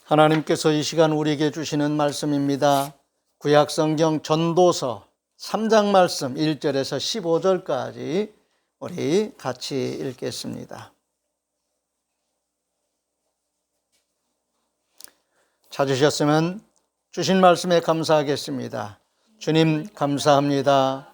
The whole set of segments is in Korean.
하나님께서 이 시간 우리에게 주시는 말씀입니다. 구약성경 전도서 3장 말씀 1절에서 15절까지 우리 같이 읽겠습니다. 찾으셨으면 주신 말씀에 감사하겠습니다. 주님 감사합니다.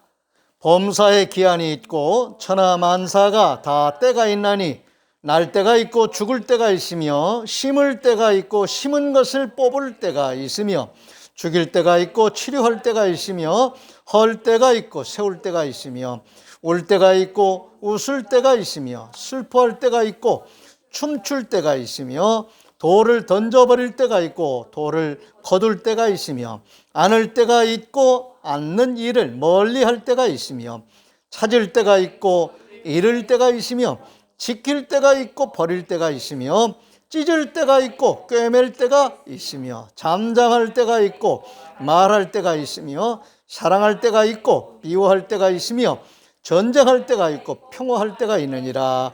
범사에 기한이 있고 천하만사가 다 때가 있나니 날 때가 있고 죽을 때가 있으며 심을 때가 있고 심은 것을 뽑을 때가 있으며 죽일 때가 있고 치료할 때가 있으며 헐 때가 있고 세울 때가 있으며 울 때가 있고 웃을 때가 있으며 슬퍼할 때가 있고 춤출 때가 있으며 돌을 던져버릴 때가 있고 돌을 거둘 때가 있으며 안을 때가 있고 않는 일을 멀리 할 때가 있으며 찾을 때가 있고 잃을 때가 있으며 지킬 때가 있고 버릴 때가 있으며 찢을 때가 있고 꿰맬 때가 있으며 잠잠할 때가 있고 말할 때가 있으며 사랑할 때가 있고 미워할 때가 있으며 전쟁할 때가 있고 평화할 때가 있느니라.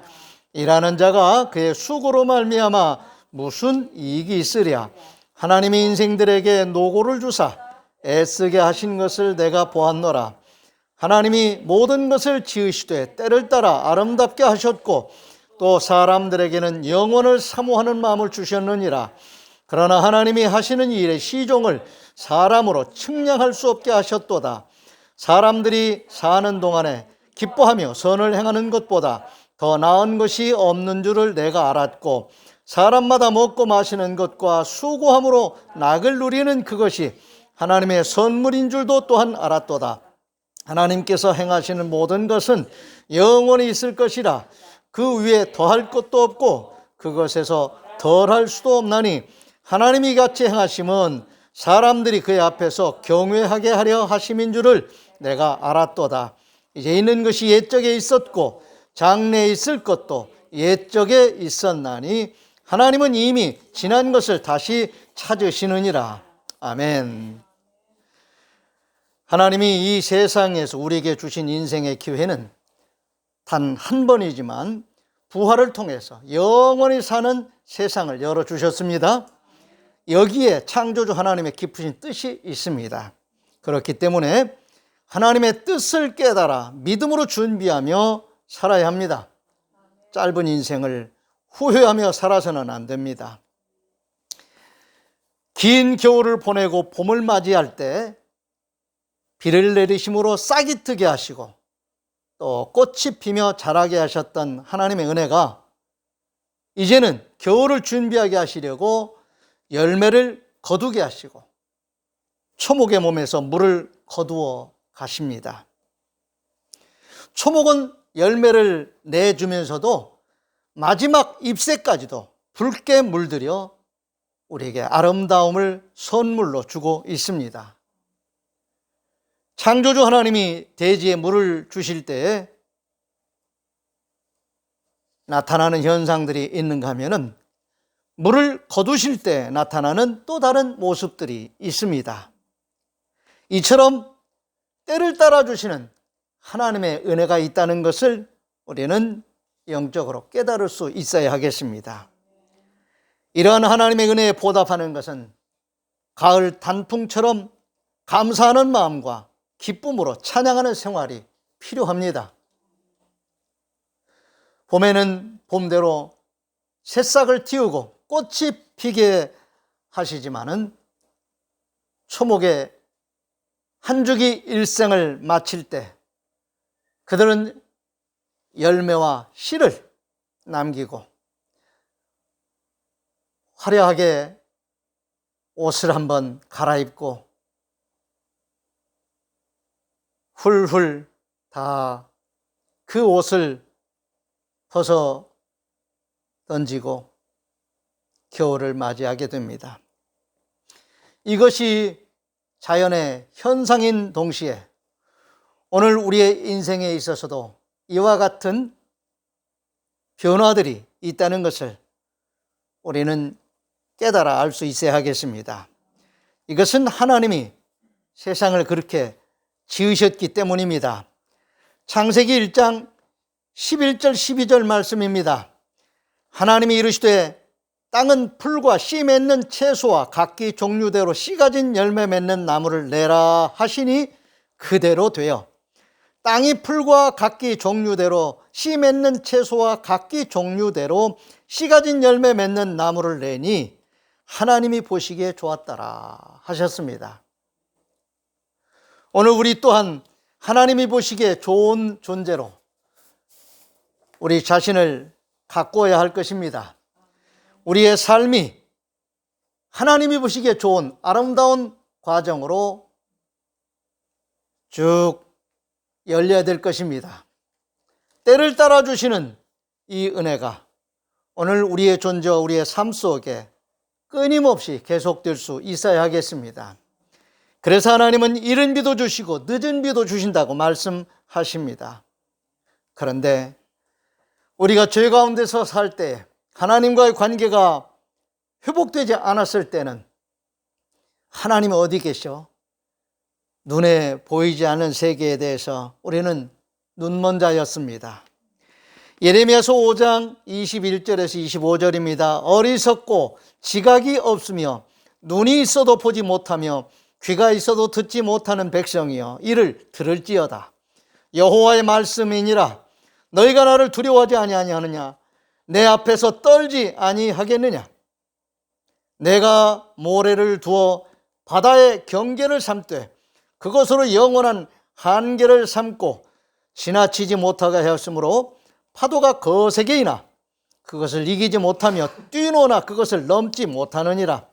일하는 자가 그의 수고로 말미암아 무슨 이익이 있으랴. 하나님이 인생들에게 노고를 주사 애쓰게 하신 것을 내가 보았노라. 하나님이 모든 것을 지으시되 때를 따라 아름답게 하셨고 또 사람들에게는 영원을 사모하는 마음을 주셨느니라. 그러나 하나님이 하시는 일의 시종을 사람으로 측량할 수 없게 하셨도다. 사람들이 사는 동안에 기뻐하며 선을 행하는 것보다 더 나은 것이 없는 줄을 내가 알았고 사람마다 먹고 마시는 것과 수고함으로 낙을 누리는 그것이 하나님의 선물인 줄도 또한 알았도다. 하나님께서 행하시는 모든 것은 영원히 있을 것이라. 그 위에 더할 것도 없고 그것에서 덜할 수도 없나니 하나님이 같이 행하심은 사람들이 그의 앞에서 경외하게 하려 하심인 줄을 내가 알았도다. 이제 있는 것이 옛적에 있었고 장래에 있을 것도 옛적에 있었나니 하나님은 이미 지난 것을 다시 찾으시느니라. 아멘. 하나님이 이 세상에서 우리에게 주신 인생의 기회는 단 한 번이지만 부활을 통해서 영원히 사는 세상을 열어주셨습니다. 여기에 창조주 하나님의 깊으신 뜻이 있습니다. 그렇기 때문에 하나님의 뜻을 깨달아 믿음으로 준비하며 살아야 합니다. 짧은 인생을 후회하며 살아서는 안 됩니다. 긴 겨울을 보내고 봄을 맞이할 때 비를 내리심으로 싹이 트게 하시고 또 꽃이 피며 자라게 하셨던 하나님의 은혜가 이제는 겨울을 준비하게 하시려고 열매를 거두게 하시고 초목의 몸에서 물을 거두어 가십니다. 초목은 열매를 내주면서도 마지막 잎새까지도 붉게 물들여 우리에게 아름다움을 선물로 주고 있습니다. 창조주 하나님이 대지에 물을 주실 때에 나타나는 현상들이 있는가 하면은 물을 거두실 때 나타나는 또 다른 모습들이 있습니다. 이처럼 때를 따라 주시는 하나님의 은혜가 있다는 것을 우리는 영적으로 깨달을 수 있어야 하겠습니다. 이러한 하나님의 은혜에 보답하는 것은 가을 단풍처럼 감사하는 마음과 기쁨으로 찬양하는 생활이 필요합니다. 봄에는 봄대로 새싹을 틔우고 꽃이 피게 하시지만은 초목의 한 주기 일생을 마칠 때 그들은 열매와 씨를 남기고 화려하게 옷을 한번 갈아입고 훌훌 다 그 옷을 벗어 던지고 겨울을 맞이하게 됩니다. 이것이 자연의 현상인 동시에 오늘 우리의 인생에 있어서도 이와 같은 변화들이 있다는 것을 우리는 깨달아 알 수 있어야 하겠습니다. 이것은 하나님이 세상을 그렇게 지으셨기 때문입니다. 창세기 1장 11절 12절 말씀입니다. 하나님이 이르시되 땅은 풀과 씨 맺는 채소와 각기 종류대로 씨 가진 열매 맺는 나무를 내라 하시니 그대로 되어 땅이 풀과 각기 종류대로 씨 맺는 채소와 각기 종류대로 씨 가진 열매 맺는 나무를 내니 하나님이 보시기에 좋았더라 하셨습니다. 오늘 우리 또한 하나님이 보시기에 좋은 존재로 우리 자신을 가꾸어야 할 것입니다. 우리의 삶이 하나님이 보시기에 좋은 아름다운 과정으로 쭉 열려야 될 것입니다. 때를 따라 주시는 이 은혜가 오늘 우리의 존재와 우리의 삶 속에 끊임없이 계속될 수 있어야 하겠습니다. 그래서 하나님은 이른 비도 주시고 늦은 비도 주신다고 말씀하십니다. 그런데 우리가 죄 가운데서 살 때 하나님과의 관계가 회복되지 않았을 때는 하나님은 어디 계셔? 눈에 보이지 않는 세계에 대해서 우리는 눈먼 자였습니다. 예레미야서 5장 21절에서 25절입니다. 어리석고 지각이 없으며 눈이 있어도 보지 못하며 귀가 있어도 듣지 못하는 백성이여 이를 들을지어다. 여호와의 말씀이니라. 너희가 나를 두려워하지 아니하느냐? 내 앞에서 떨지 아니하겠느냐? 내가 모래를 두어 바다의 경계를 삼되 그것으로 영원한 한계를 삼고 지나치지 못하게 하였으므로 파도가 거세게 이나 그것을 이기지 못하며 뛰노나 그것을 넘지 못하느니라.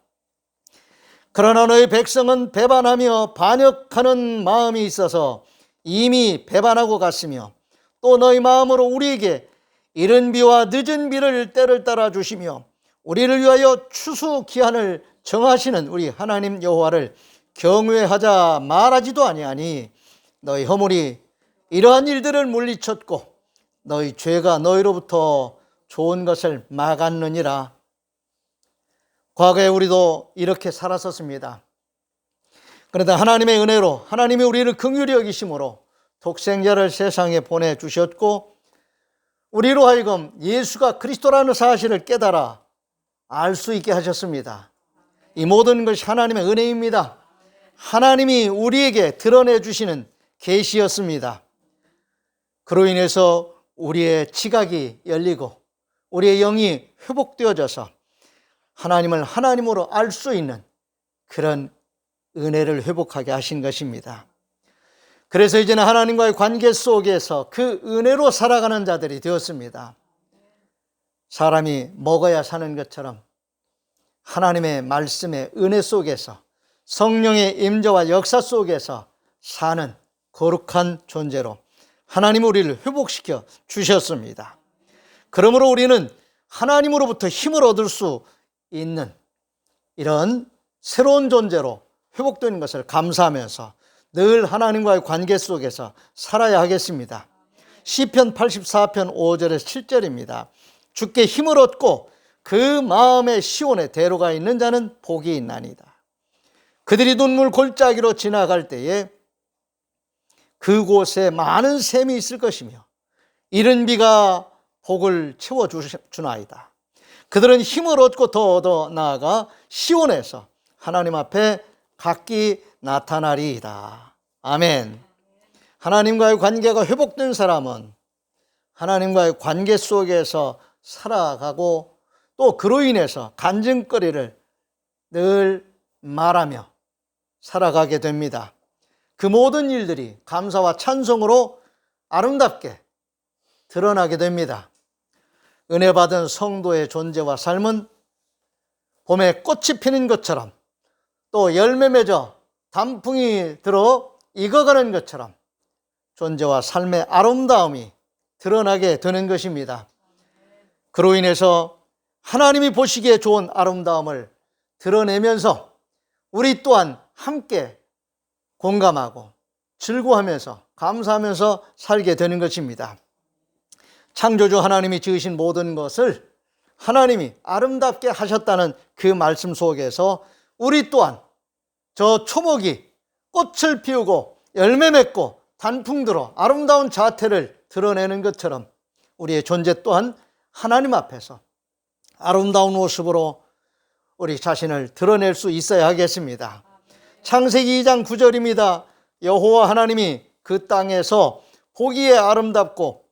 그러나 너희 백성은 배반하며 반역하는 마음이 있어서 이미 배반하고 갔으며 또 너희 마음으로 우리에게 이른 비와 늦은 비를 때를 따라 주시며 우리를 위하여 추수 기한을 정하시는 우리 하나님 여호와를 경외하자 말하지도 아니하니 너희 허물이 이러한 일들을 물리쳤고 너희 죄가 너희로부터 좋은 것을 막았느니라. 과거에 우리도 이렇게 살았었습니다. 그런데 하나님의 은혜로 하나님이 우리를 긍휼히 여기심으로 독생자를 세상에 보내주셨고 우리로 하여금 예수가 그리스도라는 사실을 깨달아 알 수 있게 하셨습니다. 이 모든 것이 하나님의 은혜입니다. 하나님이 우리에게 드러내 주시는 계시였습니다. 그로 인해서 우리의 지각이 열리고 우리의 영이 회복되어져서 하나님을 하나님으로 알 수 있는 그런 은혜를 회복하게 하신 것입니다. 그래서 이제는 하나님과의 관계 속에서 그 은혜로 살아가는 자들이 되었습니다. 사람이 먹어야 사는 것처럼 하나님의 말씀의 은혜 속에서 성령의 임재와 역사 속에서 사는 거룩한 존재로 하나님 우리를 회복시켜 주셨습니다. 그러므로 우리는 하나님으로부터 힘을 얻을 수 있는 이런 새로운 존재로 회복되는 것을 감사하면서 늘 하나님과의 관계 속에서 살아야 하겠습니다. 시편 84편 5절에서 7절입니다. 주께 힘을 얻고 그 마음의 시온에 대로가 있는 자는 복이 있나이다. 그들이 눈물 골짜기로 지나갈 때에 그곳에 많은 샘이 있을 것이며 이른 비가 복을 채워주나이다. 그들은 힘을 얻고 더 나아가 시온에서 하나님 앞에 각기 나타나리이다. 아멘. 하나님과의 관계가 회복된 사람은 하나님과의 관계 속에서 살아가고 또 그로 인해서 간증거리를 늘 말하며 살아가게 됩니다. 그 모든 일들이 감사와 찬송으로 아름답게 드러나게 됩니다. 은혜 받은 성도의 존재와 삶은 봄에 꽃이 피는 것처럼 또 열매 맺어 단풍이 들어 익어가는 것처럼 존재와 삶의 아름다움이 드러나게 되는 것입니다. 그로 인해서 하나님이 보시기에 좋은 아름다움을 드러내면서 우리 또한 함께 공감하고 즐거워하면서 감사하면서 살게 되는 것입니다. 창조주 하나님이 지으신 모든 것을 하나님이 아름답게 하셨다는 그 말씀 속에서 우리 또한 저 초목이 꽃을 피우고 열매 맺고 단풍 들어 아름다운 자태를 드러내는 것처럼 우리의 존재 또한 하나님 앞에서 아름다운 모습으로 우리 자신을 드러낼 수 있어야 하겠습니다. 창세기 2장 9절입니다. 여호와 하나님이 그 땅에서 보기에 아름답고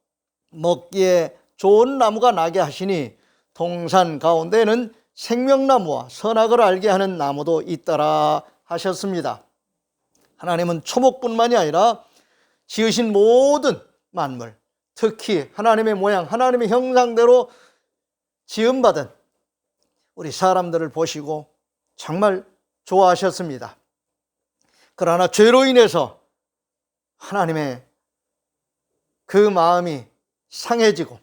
먹기에 좋은 나무가 나게 하시니 동산 가운데는 생명나무와 선악을 알게 하는 나무도 있더라 하셨습니다. 하나님은 초목뿐만이 아니라 지으신 모든 만물, 특히 하나님의 모양, 하나님의 형상대로 지음받은 우리 사람들을 보시고 정말 좋아하셨습니다. 그러나 죄로 인해서 하나님의 그 마음이 상해지고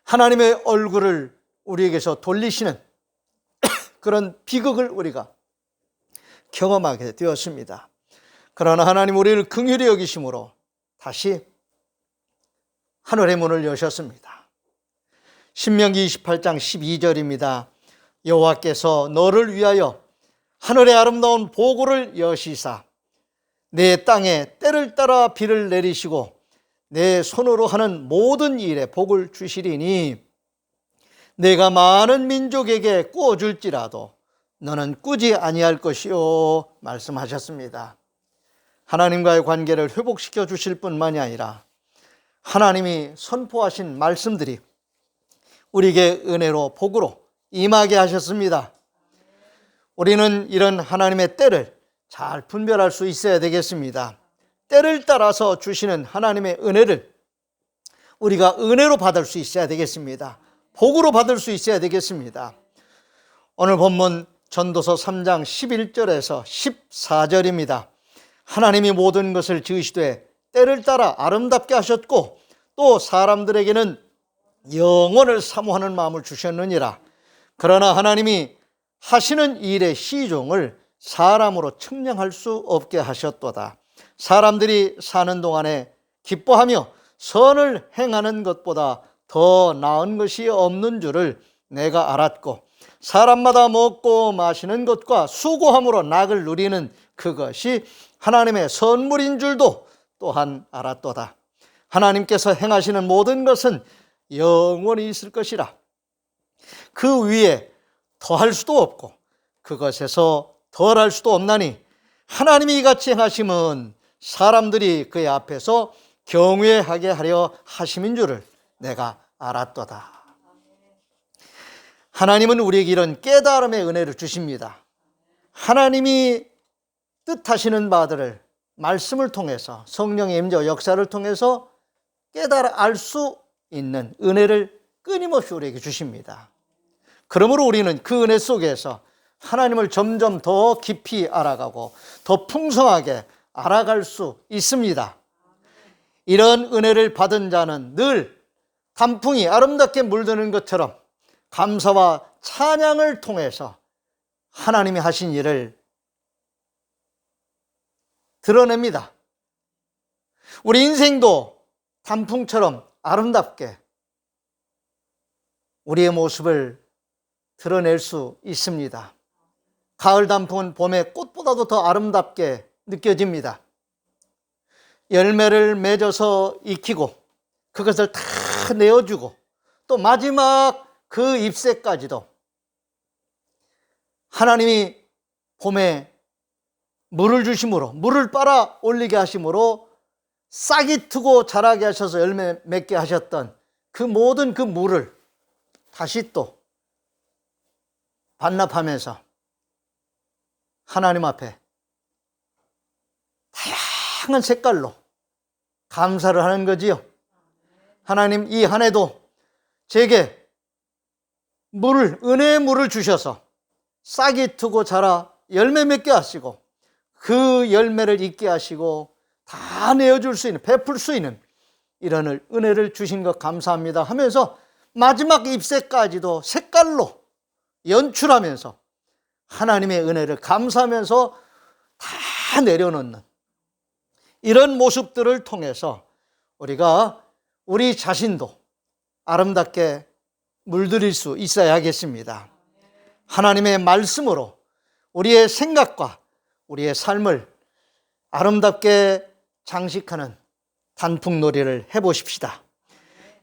하나님의 얼굴을 우리에게서 돌리시는 그런 비극을 우리가 경험하게 되었습니다. 그러나 하나님 우리를 긍휼히 여기심으로 다시 하늘의 문을 여셨습니다. 신명기 28장 12절입니다. 여호와께서 너를 위하여 하늘의 아름다운 보고를 여시사 내 땅에 때를 따라 비를 내리시고 내 손으로 하는 모든 일에 복을 주시리니 내가 많은 민족에게 꾸어줄지라도 너는 꾸지 아니할 것이요 말씀하셨습니다. 하나님과의 관계를 회복시켜 주실 뿐만이 아니라 하나님이 선포하신 말씀들이 우리에게 은혜로 복으로 임하게 하셨습니다. 우리는 이런 하나님의 때를 잘 분별할 수 있어야 되겠습니다. 때를 따라서 주시는 하나님의 은혜를 우리가 은혜로 받을 수 있어야 되겠습니다. 복으로 받을 수 있어야 되겠습니다. 오늘 본문 전도서 3장 11절에서 14절입니다. 하나님이 모든 것을 지으시되 때를 따라 아름답게 하셨고 또 사람들에게는 영원을 사모하는 마음을 주셨느니라. 그러나 하나님이 하시는 일의 시종을 사람으로 측량할 수 없게 하셨도다. 사람들이 사는 동안에 기뻐하며 선을 행하는 것보다 더 나은 것이 없는 줄을 내가 알았고 사람마다 먹고 마시는 것과 수고함으로 낙을 누리는 그것이 하나님의 선물인 줄도 또한 알았도다. 하나님께서 행하시는 모든 것은 영원히 있을 것이라. 그 위에 더할 수도 없고 그것에서 덜할 수도 없나니 하나님이 이같이 행하심은 사람들이 그의 앞에서 경외하게 하려 하심인 줄을 내가 알았도다. 하나님은 우리에게 이런 깨달음의 은혜를 주십니다. 하나님이 뜻하시는 바들을 말씀을 통해서 성령의 임재와 역사를 통해서 깨달아 알 수 있는 은혜를 끊임없이 우리에게 주십니다. 그러므로 우리는 그 은혜 속에서 하나님을 점점 더 깊이 알아가고 더 풍성하게 알아갈 수 있습니다. 이런 은혜를 받은 자는 늘 단풍이 아름답게 물드는 것처럼 감사와 찬양을 통해서 하나님이 하신 일을 드러냅니다. 우리 인생도 단풍처럼 아름답게 우리의 모습을 드러낼 수 있습니다. 가을 단풍은 봄의 꽃보다도 더 아름답게 느껴집니다. 열매를 맺어서 익히고 그것을 다 내어주고 또 마지막 그 잎새까지도 하나님이 봄에 물을 주심으로 물을 빨아 올리게 하심으로 싹이 트고 자라게 하셔서 열매 맺게 하셨던 그 모든 그 물을 다시 또 반납하면서 하나님 앞에 다양한 색깔로 감사를 하는 거지요. 하나님, 이 한 해도 제게 은혜의 물을 주셔서 싹이 트고 자라 열매 맺게 하시고 그 열매를 있게 하시고 다 내어줄 수 있는, 베풀 수 있는 이런 은혜를 주신 것 감사합니다 하면서 마지막 잎새까지도 색깔로 연출하면서 하나님의 은혜를 감사하면서 다 내려놓는 이런 모습들을 통해서 우리가 우리 자신도 아름답게 물들일 수 있어야 하겠습니다. 하나님의 말씀으로 우리의 생각과 우리의 삶을 아름답게 장식하는 단풍놀이를 해보십시다.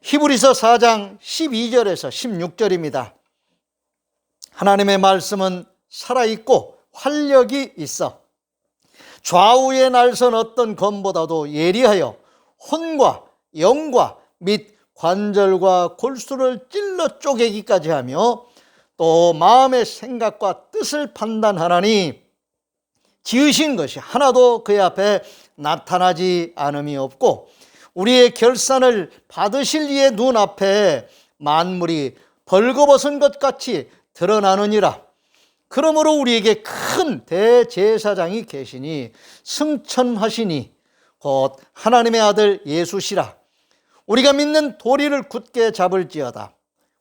히브리서 4장 12절에서 16절입니다. 하나님의 말씀은 살아있고 활력이 있어 좌우에 날선 어떤 검보다도 예리하여 혼과 영과 및 관절과 골수를 찔러 쪼개기까지 하며 또 마음의 생각과 뜻을 판단하나니 지으신 것이 하나도 그의 앞에 나타나지 않음이 없고 우리의 결산을 받으실 이의 눈앞에 만물이 벌거벗은 것 같이 드러나느니라. 그러므로 우리에게 큰 대제사장이 계시니 승천하시니 곧 하나님의 아들 예수시라. 우리가 믿는 도리를 굳게 잡을지어다.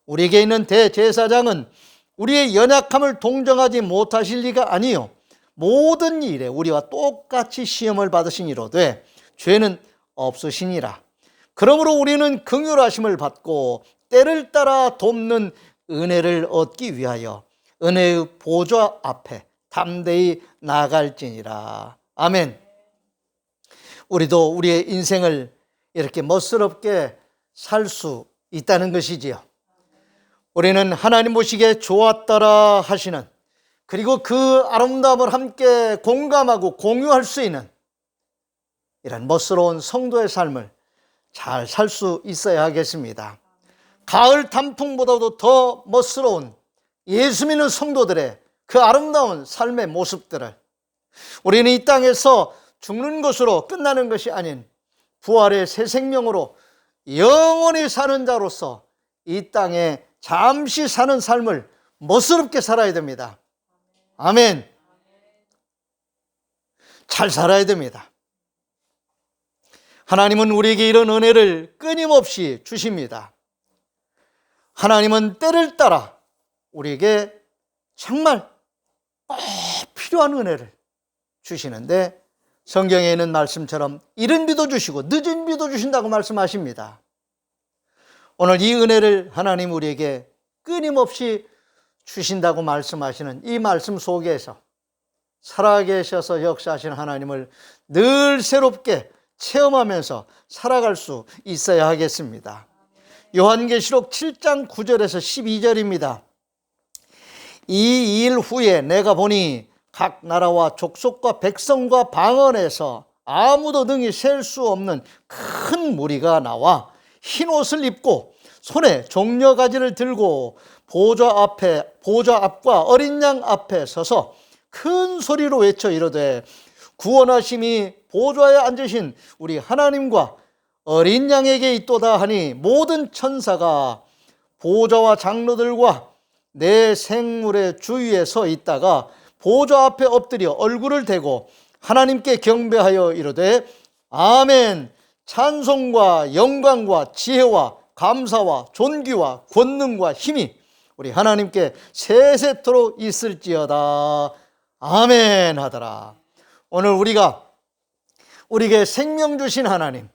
우리에게 있는 대제사장은 우리의 연약함을 동정하지 못하실 리가 아니요 모든 일에 우리와 똑같이 시험을 받으시니로되 죄는 없으시니라. 그러므로 우리는 긍휼하심을 받고 때를 따라 돕는 은혜를 얻기 위하여 은혜의 보좌 앞에 담대히 나갈지니라. 아멘. 우리도 우리의 인생을 이렇게 멋스럽게 살 수 있다는 것이지요. 우리는 하나님 보시기에 좋았더라 하시는, 그리고 그 아름다움을 함께 공감하고 공유할 수 있는 이런 멋스러운 성도의 삶을 잘 살 수 있어야 하겠습니다. 가을 단풍보다도 더 멋스러운 예수 믿는 성도들의 그 아름다운 삶의 모습들을 우리는 이 땅에서 죽는 것으로 끝나는 것이 아닌 부활의 새 생명으로 영원히 사는 자로서 이 땅에 잠시 사는 삶을 멋스럽게 살아야 됩니다. 아멘. 잘 살아야 됩니다. 하나님은 우리에게 이런 은혜를 끊임없이 주십니다. 하나님은 때를 따라 우리에게 정말 꼭 필요한 은혜를 주시는데 성경에 있는 말씀처럼 이른 비도 주시고 늦은 비도 주신다고 말씀하십니다. 오늘 이 은혜를 하나님 우리에게 끊임없이 주신다고 말씀하시는 이 말씀 속에서 살아계셔서 역사하시는 하나님을 늘 새롭게 체험하면서 살아갈 수 있어야 하겠습니다. 요한계시록 7장 9절에서 12절입니다. 이 일 후에 내가 보니 각 나라와 족속과 백성과 방언에서 아무도 능히 셀 수 없는 큰 무리가 나와 흰 옷을 입고 손에 종려가지를 들고 보좌 앞과 어린 양 앞에 서서 큰 소리로 외쳐 이르되 구원하심이 보좌에 앉으신 우리 하나님과 어린 양에게 있도다 하니 모든 천사가 보좌와 장로들과 내 생물의 주위에 서 있다가 보좌 앞에 엎드려 얼굴을 대고 하나님께 경배하여 이르되 아멘. 찬송과 영광과 지혜와 감사와 존귀와 권능과 힘이 우리 하나님께 세세토록 있을지어다. 아멘 하더라. 오늘 우리에게 생명 주신 하나님,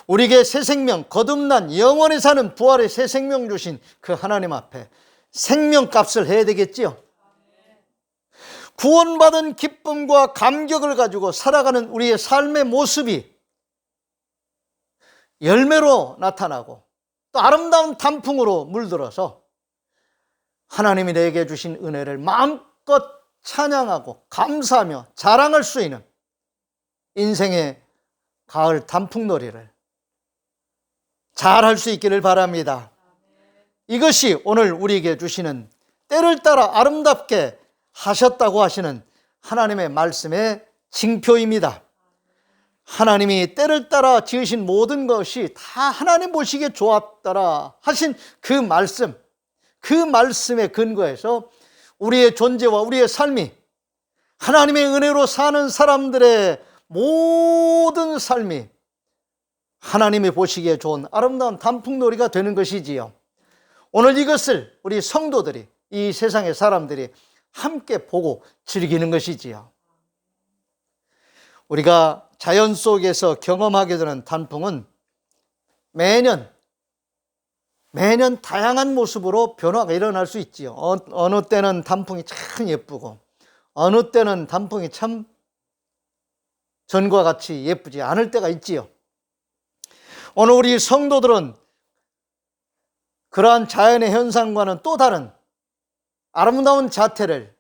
우리에게 새 생명, 거듭난 영원히 사는 부활의 새 생명 주신 그 하나님 앞에 생명값을 해야 되겠지요. 구원받은 기쁨과 감격을 가지고 살아가는 우리의 삶의 모습이 열매로 나타나고 또 아름다운 단풍으로 물들어서 하나님이 내게 주신 은혜를 마음껏 찬양하고 감사하며 자랑할 수 있는 인생의 가을 단풍놀이를 잘 할 수 있기를 바랍니다. 이것이 오늘 우리에게 주시는 때를 따라 아름답게 하셨다고 하시는 하나님의 말씀의 징표입니다. 하나님이 때를 따라 지으신 모든 것이 다 하나님 보시기에 좋았더라 하신 그 말씀, 그 말씀에 근거해서 우리의 존재와 우리의 삶이 하나님의 은혜로 사는 사람들의 모든 삶이 하나님이 보시기에 좋은 아름다운 단풍놀이가 되는 것이지요. 오늘 이것을 우리 성도들이, 이 세상의 사람들이 함께 보고 즐기는 것이지요. 우리가 자연 속에서 경험하게 되는 단풍은 매년 다양한 모습으로 변화가 일어날 수 있지요. 어느 때는 단풍이 참 예쁘고 어느 때는 단풍이 참 전과 같이 예쁘지 않을 때가 있지요. 오늘 우리 성도들은 그러한 자연의 현상과는 또 다른 아름다운 자태를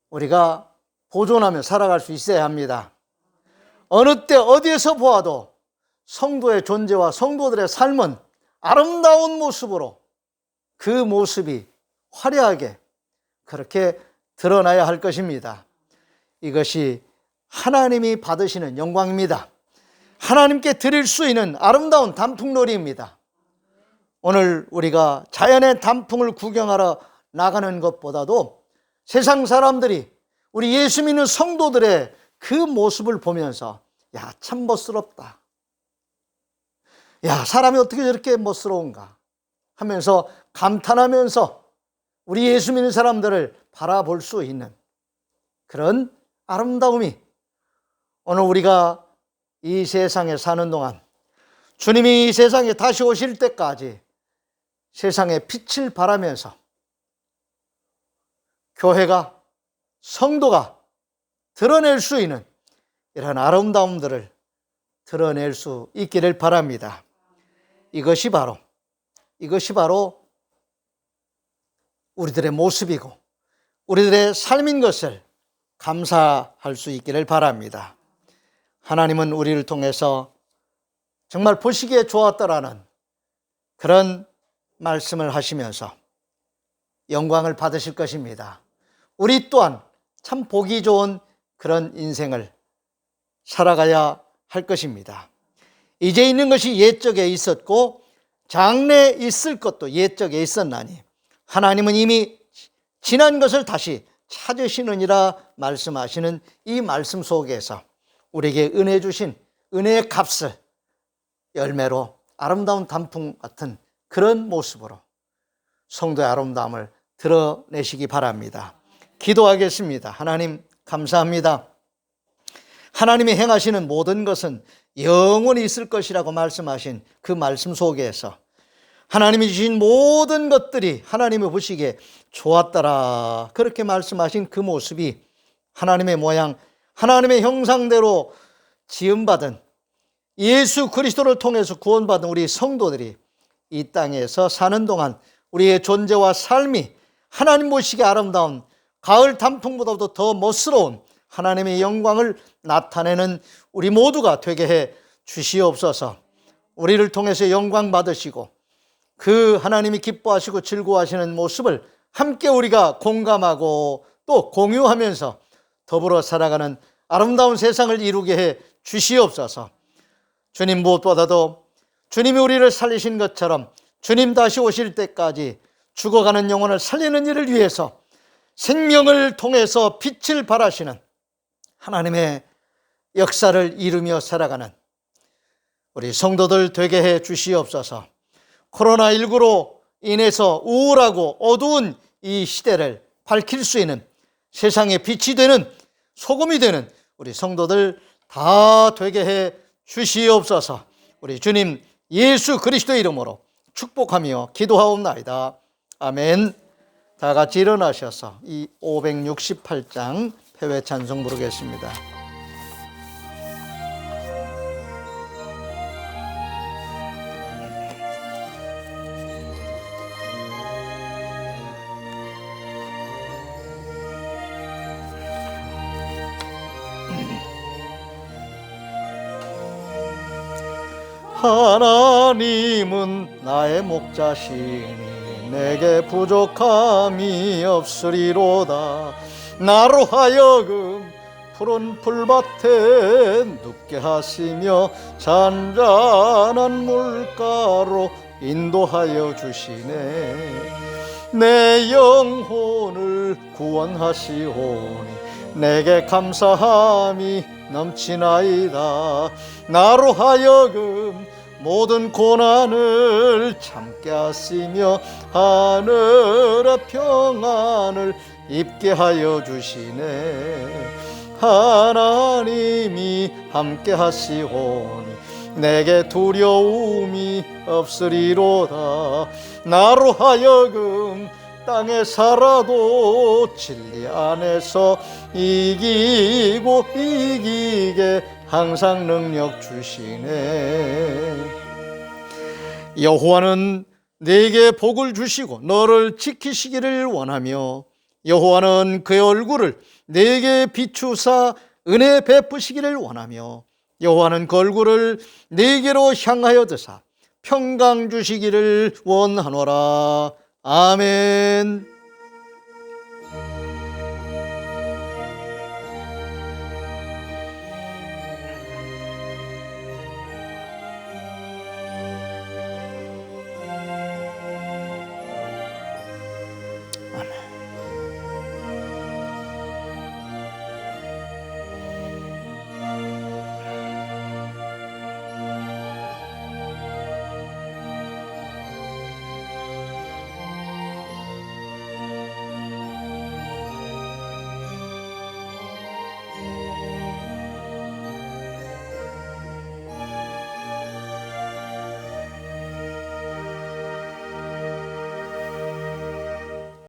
우리가 보존하며 살아갈 수 있어야 합니다. 어느 때 어디에서 보아도 성도의 존재와 성도들의 삶은 아름다운 모습으로 그 모습이 화려하게 그렇게 드러나야 할 것입니다. 이것이 하나님이 받으시는 영광입니다. 하나님께 드릴 수 있는 아름다운 단풍놀이입니다. 오늘 우리가 자연의 단풍을 구경하러 나가는 것보다도 세상 사람들이 우리 예수 믿는 성도들의 그 모습을 보면서 야, 참 멋스럽다. 야, 사람이 어떻게 저렇게 멋스러운가 하면서 감탄하면서 우리 예수 믿는 사람들을 바라볼 수 있는 그런 아름다움이 오늘 우리가 이 세상에 사는 동안 주님이 이 세상에 다시 오실 때까지 세상에 빛을 발하면서 교회가, 성도가 드러낼 수 있는 이런 아름다움들을 드러낼 수 있기를 바랍니다. 이것이 바로 우리들의 모습이고 우리들의 삶인 것을 감사할 수 있기를 바랍니다. 하나님은 우리를 통해서 정말 보시기에 좋았더라는 그런 말씀을 하시면서 영광을 받으실 것입니다. 우리 또한 참 보기 좋은 그런 인생을 살아가야 할 것입니다. 이제 있는 것이 옛적에 있었고 장래에 있을 것도 옛적에 있었나니 하나님은 이미 지난 것을 다시 찾으시느니라 말씀하시는 이 말씀 속에서 우리에게 은혜 주신 은혜의 값을 열매로 아름다운 단풍 같은 그런 모습으로 성도의 아름다움을 드러내시기 바랍니다. 기도하겠습니다. 하나님 감사합니다. 하나님이 행하시는 모든 것은 영원히 있을 것이라고 말씀하신 그 말씀 속에서 하나님이 주신 모든 것들이 하나님이 보시기에 좋았더라 그렇게 말씀하신 그 모습이 하나님의 모양, 하나님의 형상대로 지음받은 예수 그리스도를 통해서 구원받은 우리 성도들이 이 땅에서 사는 동안 우리의 존재와 삶이 하나님 보시기에 아름다운 가을 단풍보다도 더 멋스러운 하나님의 영광을 나타내는 우리 모두가 되게 해 주시옵소서. 우리를 통해서 영광 받으시고 그 하나님이 기뻐하시고 즐거워하시는 모습을 함께 우리가 공감하고 또 공유하면서 더불어 살아가는 아름다운 세상을 이루게 해 주시옵소서. 주님, 무엇보다도 주님이 우리를 살리신 것처럼 주님 다시 오실 때까지 죽어가는 영혼을 살리는 일을 위해서 생명을 통해서 빛을 발하시는 하나님의 역사를 이루며 살아가는 우리 성도들 되게 해 주시옵소서. 코로나19로 인해서 우울하고 어두운 이 시대를 밝힐 수 있는 세상의 빛이 되는 소금이 되는 우리 성도들 다 되게 해 주시옵소서. 우리 주님 예수 그리스도의 이름으로 축복하며 기도하옵나이다. 아멘. 다 같이 일어나셔서 이 568장 패회 찬송 부르겠습니다. 하나님은 나의 목자시니 내게 부족함이 없으리로다. 나로 하여금 푸른 풀밭에 눕게 하시며 잔잔한 물가로 인도하여 주시네. 내 영혼을 구원하시오니 내게 감사함이 넘치나이다. 나로 하여금 모든 고난을 참게 하시며 하늘의 평안을 입게 하여 주시네. 하나님이 함께 하시오니 내게 두려움이 없으리로다. 나로 하여금 땅에 살아도 진리 안에서 이기고 이기게 항상 능력 주시네. 여호와는 네게 복을 주시고 너를 지키시기를 원하며 여호와는 그의 얼굴을 네게 비추사 은혜 베푸시기를 원하며 여호와는 그 얼굴을 네게로 향하여 드사 평강 주시기를 원하노라. 아멘.